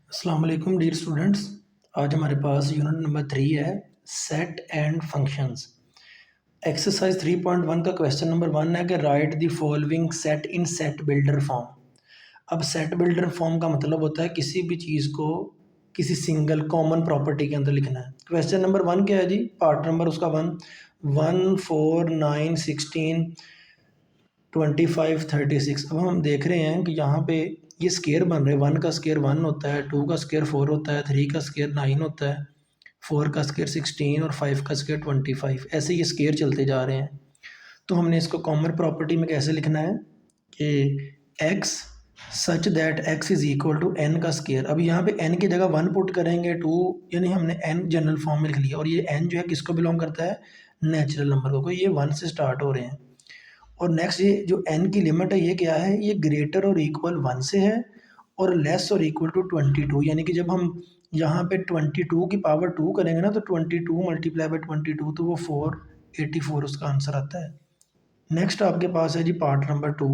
अस्सलाम वालेकुम dear students. आज हमारे पास यूनिट नंबर 3 है, सेट एंड फंक्शंस। एक्सरसाइज 3.1 का क्वेश्चन नंबर 1 है कि right the following set in set builder form. अब सेट बिल्डर फॉर्म का मतलब होता है किसी भी चीज़ को किसी सिंगल कॉमन प्रॉपर्टी के अंदर लिखना है। क्वेश्चन नंबर 1 क्या है जी? पार्ट नंबर उसका 1, 1, 4, 9, 16, 25, 36। अब हम देख रहे हैं कि यहाँ पे ये स्केयर बन रहे हैं। 1 का स्केयर 1 होता है, 2 का स्केयर 4 होता है, 3 का स्केयर 9 होता है, 4 का स्केयर 16 और 5 का स्केयर 25। ऐसे ये स्केयर चलते जा रहे हैं। तो हमने इसको कॉमन प्रॉपर्टी में कैसे लिखना है कि x such that x is equal to n का स्केयर। अब यहाँ पे n की जगह 1 पुट करेंगे, 2 यानी हमने n जनरल फॉर्म में लिख लिया। और ये n जो है किसको बिलोंग करता है? नेचुरल नंबर को। ये 1 से स्टार्ट हो रहे हैं। और नेक्स्ट ये जो n की लिमिट है ये क्या है? ये ग्रेटर और इक्वल 1 से है और लेस और इक्वल टू 22। यानी कि जब हम यहाँ पे 22 की पावर 2 करेंगे ना, तो 22 मल्टीप्लाई बाई 22 तो वो 484 उसका आंसर आता है। नेक्स्ट आपके पास है जी पार्ट नंबर 2।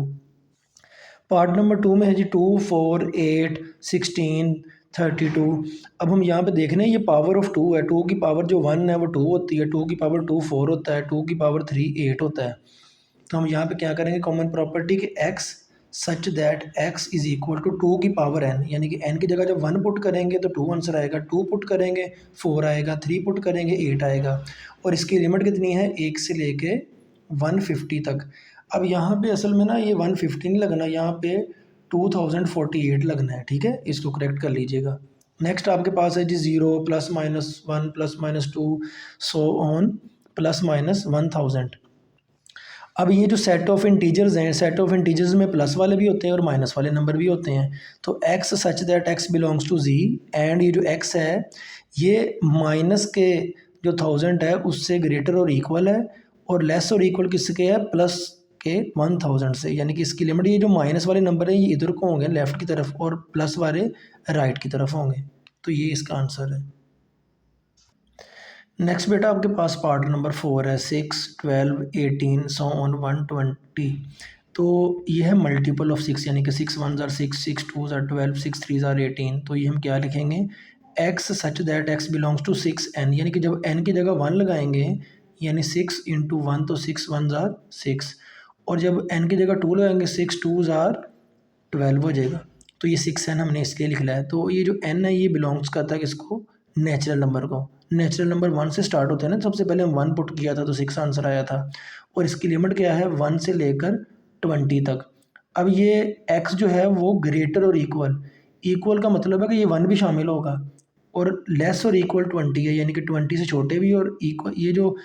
पार्ट नंबर 2 में है जी 2, 4, 8, 16, 32। अब हम यहाँ पे देख रहे हैं ये पावर ऑफ 2 है। 2 की पावर जो 1 है वो 2 होती है, 2 की पावर 2 4 होता है, 2 की पावर 3 8 होता है। तो हम यहाँ पे क्या करेंगे कॉमन प्रॉपर्टी कि x such that x is equal to 2 की पावर n। यानी कि n की जगह जब 1 पुट करेंगे तो 2 आंसर आएगा, 2 पुट करेंगे 4 आएगा, 3 पुट करेंगे 8 आएगा। और इसकी लिमिट कितनी है? 1 से लेके 150 तक। अब यहाँ पे असल में ना ये 150 नहीं लगना, यहाँ पे 2048 लगना है। ठीक है, इसको करेक्ट कर लीजिएगा। नेक्स्ट आपके पास है जी 0 +-1 +-2 सो ऑन +-1000। अब ये जो सेट ऑफ इंटीजर्स हैं, सेट ऑफ इंटीजर्स में प्लस वाले भी होते हैं और माइनस वाले नंबर भी होते हैं। तो x such that x belongs to z, and ये जो x है ये माइनस के जो 1000 है उससे ग्रेटर और इक्वल है, और लेस और इक्वल किसके है? प्लस के 1000 से। यानी कि इसकी लिमिट, ये जो माइनस वाले नंबर है ये इधर को होंगे लेफ्ट की तरफ और प्लस वाले राइट की तरफ होंगे। तो ये इसका आंसर है। नेक्स्ट बेटा आपके पास पार्ट नंबर 4 है, 6, 12, 18 सो ऑन 120। तो ये है मल्टीपल ऑफ 6, यानी कि 6 1 ज़ार 6, 6 2 ज़ार 12, 6 3 ज़ार 18। तो ये हम क्या लिखेंगे? x such that x belongs to 6n। यानी कि जब n की जगह 1 लगाएंगे यानी 6 इंटू 1 तो 6 1 ज़ार 6, और जब n की जगह 2 लगाएंगे 6 2 ज़ार 12 हो जाएगा। तो ये 6n हमने इसलिए लिखना है। तो ये जो n है ये बिलोंग्स करता है किसको? नेचुरल नंबर को। नेचुरल नंबर 1 से स्टार्ट होते हैं ना, सबसे पहले हम 1 पुट किया था तो 6 आंसर आया था। और इसकी लिमिट क्या है? 1 से लेकर 20 तक। अब ये x जो है वो ग्रेटर और इक्वल, इक्वल का मतलब है कि ये 1 भी शामिल होगा, और लेस और इक्वल 20 है, यानी कि 20 से छोटे भी और इक्वल। ये जो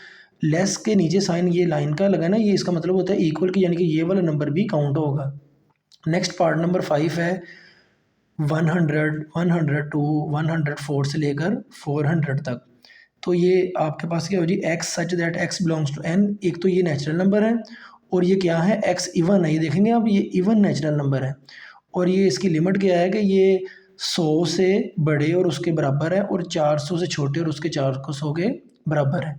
लेस के नीचे साइन ये लाइन का लगा ना, ये इसका मतलब होता है इक्वल की, यानी कि ये वाला नंबर भी काउंट होगा। नेक्स्ट पार्ट नंबर 5 है 100, 102, 104 से लेकर 400 तक। तो ये आपके पास क्या हो जी? x such that x belongs to n। एक तो ये नेचुरल नंबर है और ये क्या है? x इवन है। ये देखेंगे आप, ये इवन नेचुरल नंबर है। और ये इसकी लिमिट क्या है कि ये 100 से बड़े और उसके बराबर है, और 400 से छोटे और उसके 400 के बराबर है।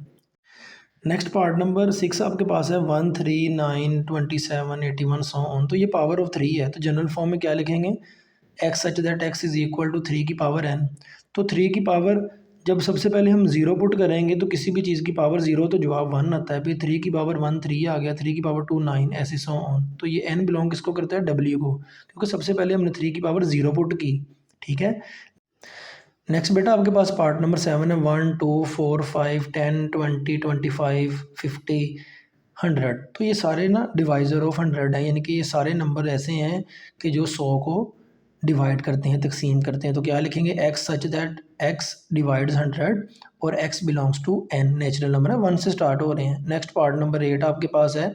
नेक्स्ट पार्ट नंबर 6 आपके पास है 1, 3, 9, 27, 81 सो ऑन। तो ये पावर ऑफ 3 है, तो जनरल फॉर्म में क्या लिखेंगे? x such that x is equal to 3 की पावर n। तो 3 की पावर जब सबसे पहले हम 0 पुट करेंगे तो किसी भी चीज़ की पावर 0 तो जवाब 1 आता है। फिर 3 की पावर 1 3 आ गया, 3 की पावर 2 9, ऐसे सो ऑन। तो ये n बिलोंग किसको करता है? w को, क्योंकि सबसे पहले हमने 3 की पावर 0 पुट की। ठीक है। नेक्स्ट बेटा आपके पास पार्ट नंबर 7 है 1, 2, 4, 5, 10, 20, 25, 50, 100। तो ये सारे ना डिवाइज़र ऑफ 100 है, यानी कि ये सारे नंबर ऐसे हैं कि जो 100 को डिवाइड करते हैं, तकसीम करते हैं। तो क्या लिखेंगे? x such that x divides 100 और x belongs to n। Natural number है, 1 से स्टार्ट हो रहे हैं। नेक्स्ट पार्ट नंबर 8 आपके पास है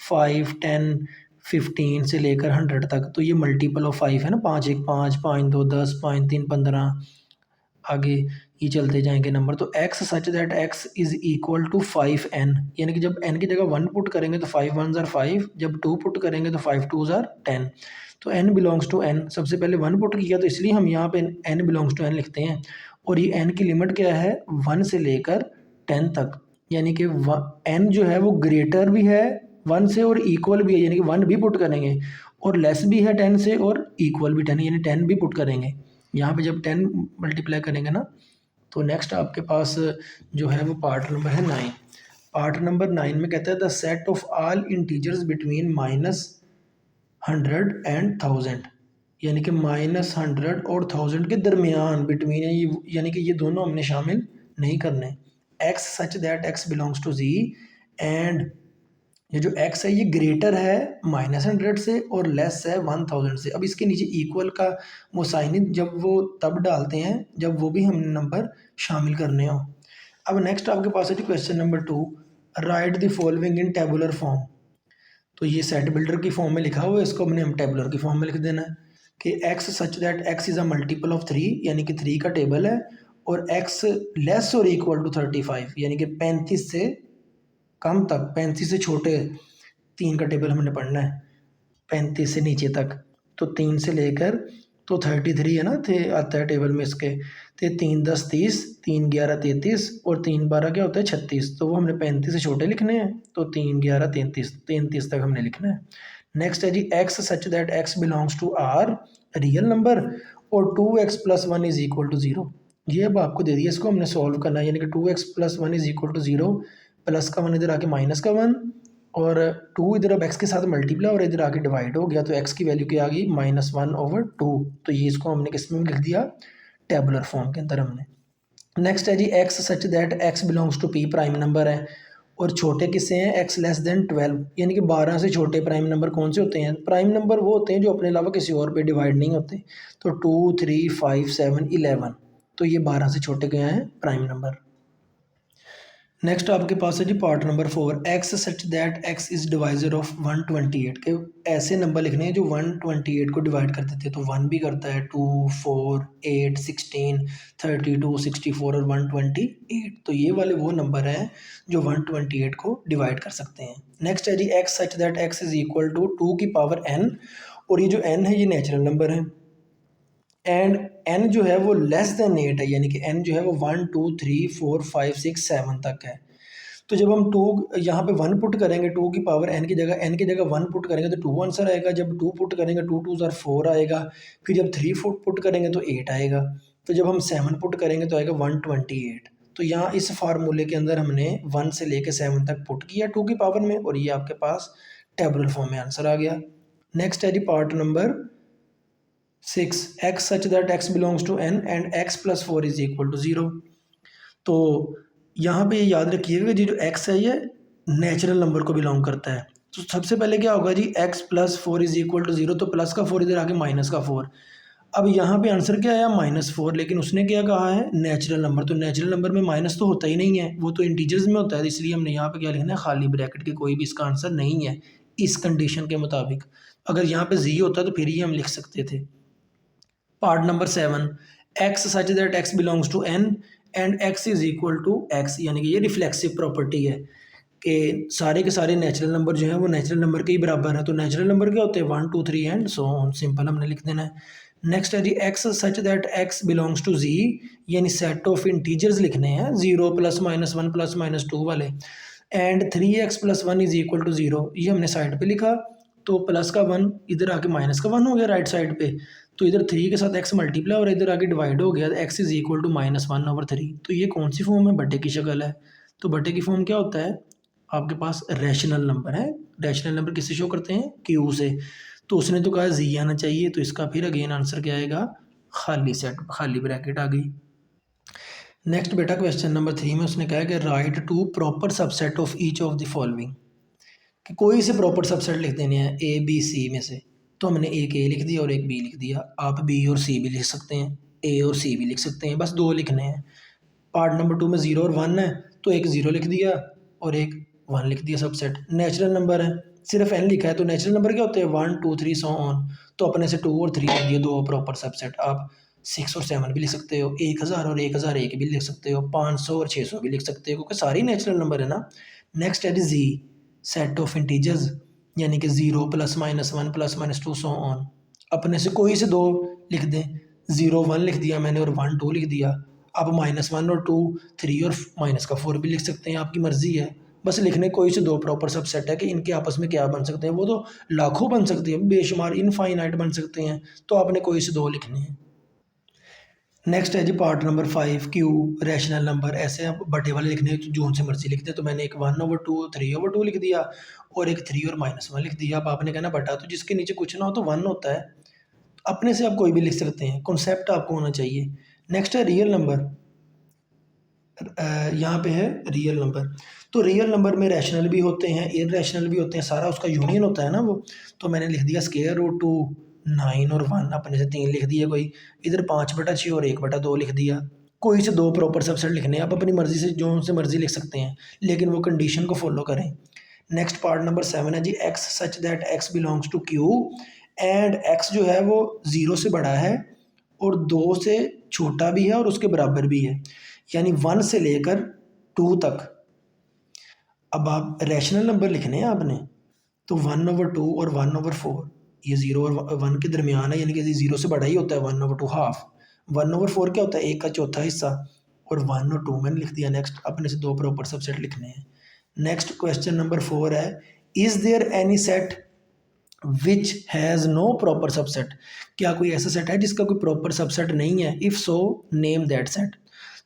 5, 10, 15 से लेकर 100 तक। तो ये मल्टीपल ऑफ 5 है ना, 5 1 5, 5 2 10, 5 3 15, आगे ये चलते जाएंगे नंबर। तो x such that x is equal to 5n। यानी कि जब n की जगह 1 पुट करेंगे तो 5 1 ज़ार 5, जब 2 पुट करेंगे तो 5 2 ज़ार 10। तो n बिलोंग्स टू n, सबसे पहले 1 पुट किया तो इसलिए हम यहाँ पे n बिलोंग्स टू n लिखते हैं। और ये n की लिमिट क्या है? 1 से लेकर 10 तक। यानी कि n जो है वो ग्रेटर भी है 1 से और इक्वल भी है, यानी कि 1 भी पुट करेंगे, और लेस भी है 10 से और इक्वल भी 10, यानी 10 भी पुट करेंगे। यहाँ पे जब 10 मल्टीप्लाई करेंगे ना, तो नेक्स्ट आपके पास जो है वो पार्ट नंबर है 9। पार्ट नंबर 9 में कहता है the set of all integers between -100 and 1000, यानी कि -100 और 1000 के दरमियान बिटवीन है ये, यानी कि ये दोनों हमने शामिल नहीं करने। X such that x belongs to z, and ये जो x है ये ग्रेटर है -100 से और लेस है 1000 से। अब इसके नीचे इक्वल का वो साइन जब वो तब डालते हैं जब वो भी हमने नंबर शामिल करने हो। अब नेक्स्ट आपके पास है जी question number 2, write the following in tabular form. तो ये सेट बिल्डर की फॉर्म में लिखा हुआ है, इसको हमने हम टेबुलर की फॉर्म में लिख देना है कि x such that x is a multiple of 3, यानी कि 3 का टेबल है, और x लेस और इक्वल टू 35, यानी कि 35 से कम तक, 35 से छोटे 3 का टेबल हमने पढ़ना है 35 से नीचे तक। तो 3 से लेकर तो 33 है ना, थे आता है टेबल में इसके, तो 3 10 30, 3 11 33 और 3 12 क्या होता है 36। तो वो हमने 35 से छोटे लिखने हैं, तो 3 11 33, 33 तक हमने लिखना है। नेक्स्ट है जी x such that x belongs to R real number और 2x + 1 इज इक्वल टू 0। ये अब आपको दे दिया, इसको हमने सॉल्व करना है, यानी कि 2x + 1 is equal to 0, plus का 1 इधर आके माइनस का 1, और 2 इधर अब x के साथ मल्टीप्लाई और इधर आके डिवाइड हो गया, तो x की वैल्यू क्या आ गई -1/2। तो ये इसको हमने किस में लिख दिया, टेबुलर फॉर्म के अंदर हमने। नेक्स्ट है जी x such that x belongs to p, prime number है, और छोटे किससे हैं, x लेस देन 12, यानी कि 12 से छोटे प्राइम नंबर कौन से होते हैं, प्राइम नंबर वो होते हैं जो अपने अलावा किसी और पे डिवाइड नहीं होते। तो 2 3 5 7 11, तो ये 12 से छोटे क्या हैं, प्राइम नंबर। नेक्स्ट आपके पास है जी part number 4, x such that x is divisor of 128, के ऐसे नंबर लिखने हैं जो 128 को डिवाइड कर देते हैं। तो 1 भी करता है, 2 4 8 16 32 64 और 128, तो ये वाले वो नंबर हैं जो 128 को डिवाइड कर सकते हैं। नेक्स्ट है जी x such that x is equal to 2 की पावर n, और ये जो n है ये नेचुरल नंबर है, एंड n जो है वो लेस देन 8 है, यानी कि n जो है वो 1 2 3 4 5 6 7 तक है। तो जब हम 2 यहाँ पे 1 पुट करेंगे, 2 की पावर n की जगह 1 पुट करेंगे तो 2 आंसर आएगा। जब 2 पुट करेंगे 2 2 ज़ार 4 आएगा। फिर जब 3 पुट करेंगे तो 8 आएगा। तो जब हम 7 पुट करेंगे तो आएगा 128। तो यहाँ इस फार्मूले के अंदर हमने 1 से लेकर 7 तक पुट किया 2 की पावर में, और ये आपके पास टेबुलर फॉर्म में आंसर आ गया। नेक्स्ट है जी part number 6, x such that x belongs to n and x + 4 is equal to 0। तो यहाँ पे याद रखिएगा जी जो x है ये नेचुरल नंबर को बिलोंग करता है। तो सबसे पहले क्या होगा जी, x + 4 इज इक्वल टू 0, तो प्लस का 4 इधर आके माइनस का 4। अब यहाँ पे आंसर क्या आया -4, लेकिन उसने क्या कहा है, नेचुरल नंबर। तो नेचुरल नंबर में माइनस तो होता ही नहीं है, वो तो इंटीजर्स में होता है, इसलिए हमने यहाँ पे क्या लिखना है, खाली ब्रैकेट के, कोई भी इसका आंसर नहीं है इस कंडीशन के मुताबिक। अगर यहाँ पे जी होता तो फिर ही हम लिख सकते थे। Part number 7, x such that x belongs to n and x is equal to x, यानी कि ये रिफ्लेक्सिव प्रॉपर्टी है कि सारे के सारे नेचुरल नंबर जो हैं वो नेचुरल नंबर के ही बराबर हैं। तो नेचुरल नंबर क्या होते हैं, 1 2 3 एंड सो ऑन, सिंपल हमने लिख देना है। नेक्स्ट है जी x such that x belongs to Z, यानी सेट ऑफ इंटीजर्स लिखने हैं 0 + -1 + -2 वाले, and 3x + 1 is equal to 0, ये हमने साइड पे लिखा। तो प्लस का 1 इधर आके माइनस का 1 हो गया राइट साइड पे, तो इधर 3 के साथ x मल्टीप्लाई और इधर आके डिवाइड हो गया, x इज इक्वल टू -1/3। तो ये कौन सी फॉर्म है, बटे की शक्ल है। तो बटे की फॉर्म क्या होता है, आपके पास रैशनल नंबर है। रैशनल नंबर किससे शो करते हैं, q से। तो उसने तो कहा जी आना चाहिए, तो इसका फिर अगेन आंसर क्या आएगा, खाली सेट, खाली ब्रैकेट आ गई। नेक्स्ट बेटा क्वेश्चन नंबर 3 में उसने कहा कि write to proper subset of each of the following, कि कोई से प्रॉपर सबसेट लिख देने हैं ए बी सी में से। तो हमने एक ए लिख दिया और एक बी लिख दिया, आप बी और सी भी लिख सकते हैं, ए और सी भी लिख सकते हैं, बस 2 लिखने हैं। पार्ट नंबर 2 में 0 और 1 है, तो एक 0 लिख दिया और एक 1 लिख दिया सबसेट। नेचुरल नंबर है, सिर्फ n लिखा है, तो नेचुरल नंबर क्या होते हैं, 1 2 3 सो ऑन। तो अपने से 2 और 3 लिख दिए, 2 प्रॉपर सबसेट। आप 6 और 7 भी लिख सकते हो, 1000 और 1001 भी लिख सकते हो, 500 और 600 भी लिख सकते हो, क्योंकि सारी नेचुरल नंबर है ना। नेक्स्ट है जी सेट ऑफ इंटीजर्स, यानी कि 0 + -1 + -2 सो ऑन। अपने से कोई से 2 लिख दें, 0 1 लिख दिया मैंने और 1 2 लिख दिया। आप -1 और 2 3 और -4 भी लिख सकते हैं, आपकी मर्ज़ी है। बस लिखने कोई से 2 प्रॉपर सबसेट है कि इनके आपस में क्या बन सकते हैं, वो तो लाखों बन सकते हैं, बेशुमार इनफाइनाइट बन सकते हैं, तो आपने कोई से 2 लिखने हैं। नेक्स्ट है जी part number 5 Q rational number. ऐसे आप बटे वाले लिखने हैं जो उनसे मर्जी लिखते हैं। तो मैंने एक 1/2 3/2 लिख दिया और एक 3 और -1 लिख दिया। अब आपने कहना बटा, तो जिसके नीचे कुछ ना हो तो 1 होता है। अपने से आप कोई भी लिख सकते हैं, कॉन्सेप्ट आपको होना चाहिए। नेक्स्ट है रियल नंबर। यहाँ पे है रियल नंबर। तो रियल नंबर में रैशनल भी होते हैं, इररेशनल भी होते हैं, सारा उसका यूनियन होता है ना वो। तो मैंने लिख दिया स्क्वायर रूट 2 9 और 1, अपने से 3 लिख दिया। कोई इधर 5/6 और 1/2 लिख दिया। कोई से 2 प्रॉपर सबसेट लिखने हैं, आप अपनी मर्जी से जो उनसे मर्जी लिख सकते हैं, लेकिन वो कंडीशन को फॉलो करें। नेक्स्ट पार्ट नंबर 7 है जी x such that x belongs to Q and x जो है वो 0 से बड़ा है और 2 से छोटा भी है और उसके बराबर भी है, यानी 1 से लेकर 2 तक। अब आप रैशनल नंबर लिखने हैं आपने, तो 1/2 और 1/4, ये 0 और 1 के दरमियान है, यानी कि 0 से बड़ा ही होता है 1/2 हाफ। 1/4 क्या होता है, 1 का चौथा हिस्सा। और 1 और 2 मैंने लिख दिया। नेक्स्ट अपने से 2 प्रॉपर सबसेट लिखने हैं। नेक्स्ट क्वेश्चन नंबर 4 है is there any set which has no proper subset. क्या कोई ऐसा सेट है जिसका कोई प्रॉपर सबसेट नहीं है? If so name that set.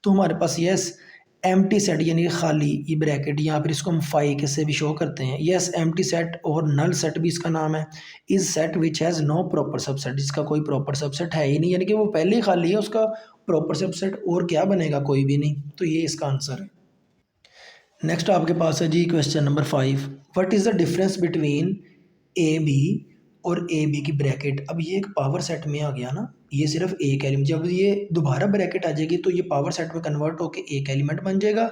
तो हमारे पास यस एम्प्टी सेट, यानी कि खाली, ये ब्रैकेट या फिर इसको हम फाई के से भी शो करते हैं। यस एम्प्टी सेट और नल सेट भी इसका नाम है। Is set which has no proper subset, जिसका कोई प्रॉपर सबसेट है ही नहीं, यानी कि वो पहले ही खाली है, उसका प्रॉपर सबसेट और क्या बनेगा, कोई भी नहीं। तो ये इसका आंसर है। नेक्स्ट आपके पास है जी question number 5 what is the difference between A B और ए बी की ब्रैकेट। अब ये एक पावर सेट में आ गया ना, ये सिर्फ एक एलिमेंट, जब ये दोबारा ब्रैकेट आ जाएगी तो ये पावर सेट में कन्वर्ट होकर एक एलिमेंट बन जाएगा।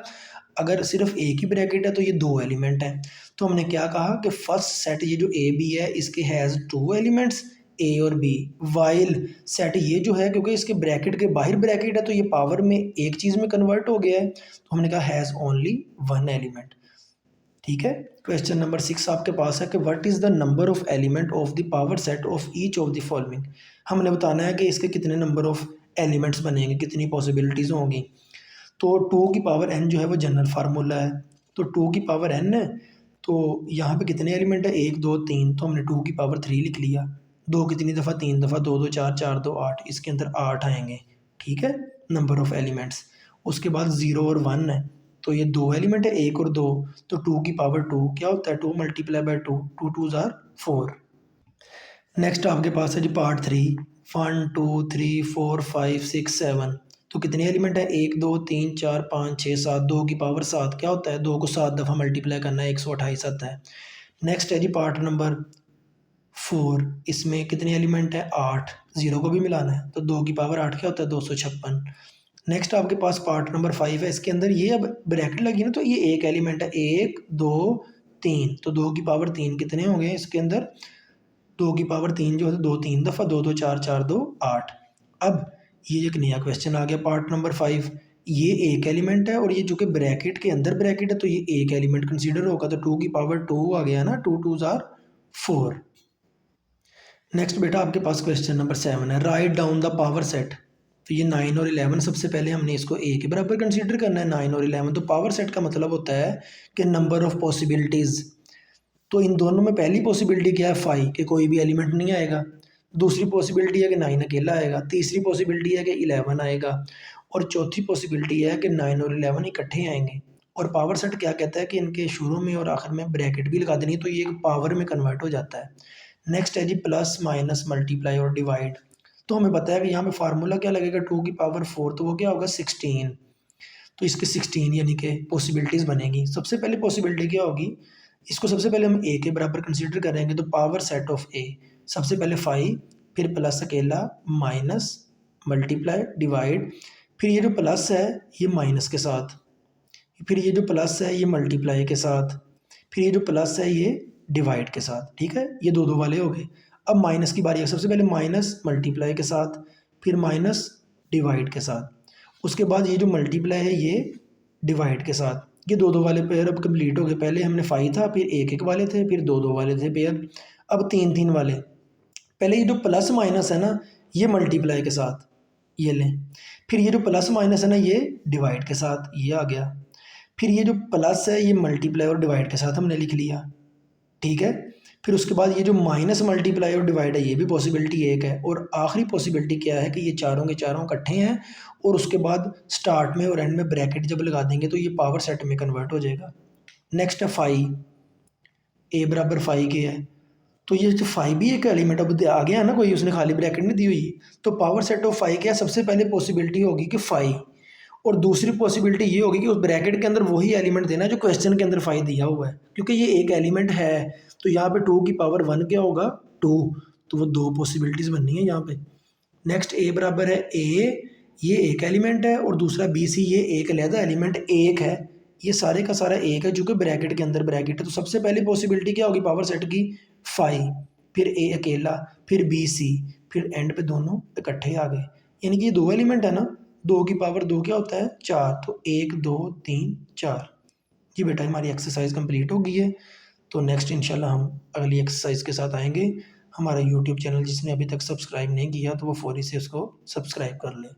अगर सिर्फ एक ही ब्रैकेट है तो ये 2 एलिमेंट है। तो हमने क्या कहा कि फर्स्ट सेट ये जो ए बी है इसके हैज़ 2 एलिमेंट्स ए और बी, वाइल सेट ये जो है क्योंकि इसके ब्रैकेट के बाहर ब्रैकेट है तो ये पावर में एक चीज़ में कन्वर्ट हो गया है, तो हमने कहा हैज़ ओनली 1 एलिमेंट। ठीक है। क्वेश्चन नंबर 6 आपके पास है कि what is the number of element of the power set of each of the following. हमने बताना है कि इसके कितने नंबर ऑफ एलिमेंट्स बनेंगे, कितनी पॉसिबिलिटीज़ होंगी। तो 2 की पावर n जो है वो जनरल फार्मूला है। तो 2 की पावर n है, तो यहाँ पे कितने एलिमेंट है, 1 2 3, तो हमने 2 की पावर 3 लिख लिया। 2 कितनी दफ़ा, 3 दफ़ा, 2 2 4 4 2 8, इसके अंदर 8 आएंगे। ठीक है, नंबर ऑफ एलिमेंट्स। उसके बाद 0 और 1 है, तो ये 2 एलिमेंट है, 1 और 2, तो 2 की पावर 2 क्या होता है, 2 मल्टीप्लाई बाय 2, 2 2 आर 4। नेक्स्ट आपके पास है जी पार्ट 3 1 2 3 4 5 6 7। तो कितने एलिमेंट है, 1 2 3 4 5 6 7, 2 की पावर 7 क्या होता है, 2 को 7 दफ़ा मल्टीप्लाई करना है, 128 आता है। नेक्स्ट है जी पार्ट नंबर 4, इसमें कितने एलिमेंट है, 8, 0 को भी मिलाना है, तो 2 की पावर 8 क्या होता है, 256। नेक्स्ट आपके पास पार्ट नंबर 5 है, इसके अंदर ये अब ब्रैकेट लगी ना, तो ये एक एलिमेंट है, 1 2 3, तो 2 की पावर 3 कितने हो गए इसके अंदर, 2 की पावर 3 जो है 2 3 दफ़ा, 2 2 4 4 2 8। अब ये एक नया क्वेश्चन आ गया पार्ट नंबर 5, ये एक एलिमेंट है और ये जो कि ब्रैकेट के अंदर ब्रैकेट है, तो ये एक एलिमेंट कंसीडर होगा, तो 2 की पावर 2 आ गया ना, 2 2 आर 4। नेक्स्ट बेटा आपके पास क्वेश्चन नंबर 7 है write down the power set. तो ये 9 और 11, सबसे पहले हमने इसको ए के बराबर कंसीडर करना है, 9 और 11। तो पावर सेट का मतलब होता है कि नंबर ऑफ पॉसिबिलिटीज़। तो इन दोनों में पहली पॉसिबिलिटी क्या है, 5 कि कोई भी एलिमेंट नहीं आएगा। दूसरी पॉसिबिलिटी है कि 9 अकेला आएगा। तीसरी पॉसिबिलिटी है कि 11 आएगा। और चौथी पॉसिबिलिटी है कि 9 और 11 इकट्ठे आएंगे। और पावर सेट क्या कहता है कि इनके शुरू में और आखिर में ब्रैकेट भी लगा देनी, तो ये एक पावर में कन्वर्ट हो जाता है। नेक्स्ट है जी प्लस माइनस मल्टीप्लाई और डिवाइड। तो हमें पता है कि यहाँ पे फार्मूला क्या लगेगा, 2 की पावर 4, तो वो क्या होगा 16। तो इसके 16 यानी कि पॉसिबिलिटीज़ बनेगी। सबसे पहले पॉसिबिलिटी क्या होगी, इसको सबसे पहले हम ए के बराबर कंसीडर करेंगे, तो पावर सेट ऑफ ए सबसे पहले 5, फिर प्लस अकेला, माइनस, मल्टीप्लाई, डिवाइड, फिर ये जो प्लस है ये माइनस के साथ, फिर ये जो प्लस है ये मल्टीप्लाई के साथ, फिर ये जो प्लस है ये डिवाइड के साथ। ठीक है, ये दो दो वाले हो गए। अब माइनस की बारी है, सबसे पहले माइनस मल्टीप्लाई के साथ, फिर माइनस डिवाइड के साथ, उसके बाद ये जो मल्टीप्लाई है ये डिवाइड के साथ। ये दो दो वाले पेयर अब कंप्लीट हो गए। पहले हमने 5 था, फिर एक एक वाले थे, फिर दो दो वाले थे पेयर, अब 3 3 वाले। पहले ये जो प्लस माइनस है ना ये मल्टीप्लाई के साथ ये लें, फिर ये जो प्लस माइनस है ना ये डिवाइड के साथ ये आ गया, फिर ये जो प्लस है ये मल्टीप्लाई और डिवाइड के साथ हमने लिख लिया। ठीक है, फिर उसके बाद ये जो माइनस मल्टीप्लाई और डिवाइड है ये भी पॉसिबिलिटी एक है, और आखिरी पॉसिबिलिटी क्या है कि ये चारों के चारों इकट्ठे हैं और उसके बाद स्टार्ट में और एंड में ब्रैकेट जब लगा देंगे तो ये पावर सेट में कन्वर्ट हो जाएगा। नेक्स्ट है फाइव, ए बराबर फाइव के है, तो ये जो फाइव भी एक एलिमेंट अब आ गया है ना, कोई उसने खाली ब्रैकेट नहीं दी हुई। तो पावर सेट ऑफ फाइव क्या है, सबसे पहले पॉसिबिलिटी होगी कि फाइव, और दूसरी पॉसिबिलिटी ये होगी कि उस ब्रैकेट के अंदर वही एलिमेंट देना है जो क्वेश्चन के अंदर फाइव दिया हुआ है, क्योंकि ये एक एलिमेंट है तो यहाँ पे टू की पावर वन क्या होगा, टू। तो वो दो पॉसिबिलिटीज़ बननी है यहाँ पे। नेक्स्ट ए बराबर है ए, ये एक एलिमेंट है, और दूसरा बी सी, ये एक अलहदा एलिमेंट एक है। ये सारे का सारा एक है जो कि ब्रैकेट के अंदर ब्रैकेट है। तो सबसे पहले पॉसिबिलिटी क्या होगी पावर सेट की, फाइव, फिर ए अकेला, फिर बी सी, फिर एंड पे दोनों इकट्ठे आ गए, यानी कि ये दो एलिमेंट है ना, दो की पावर दो क्या होता है, चार। तो एक दो तीन चार। जी बेटा हमारी एक्सरसाइज कंप्लीट हो गई है। तो नेक्स्ट इंशाल्लाह हम अगली एक्सरसाइज के साथ आएंगे। हमारा यूट्यूब चैनल जिसने अभी तक सब्सक्राइब नहीं किया तो वो फौरी से उसको सब्सक्राइब कर ले।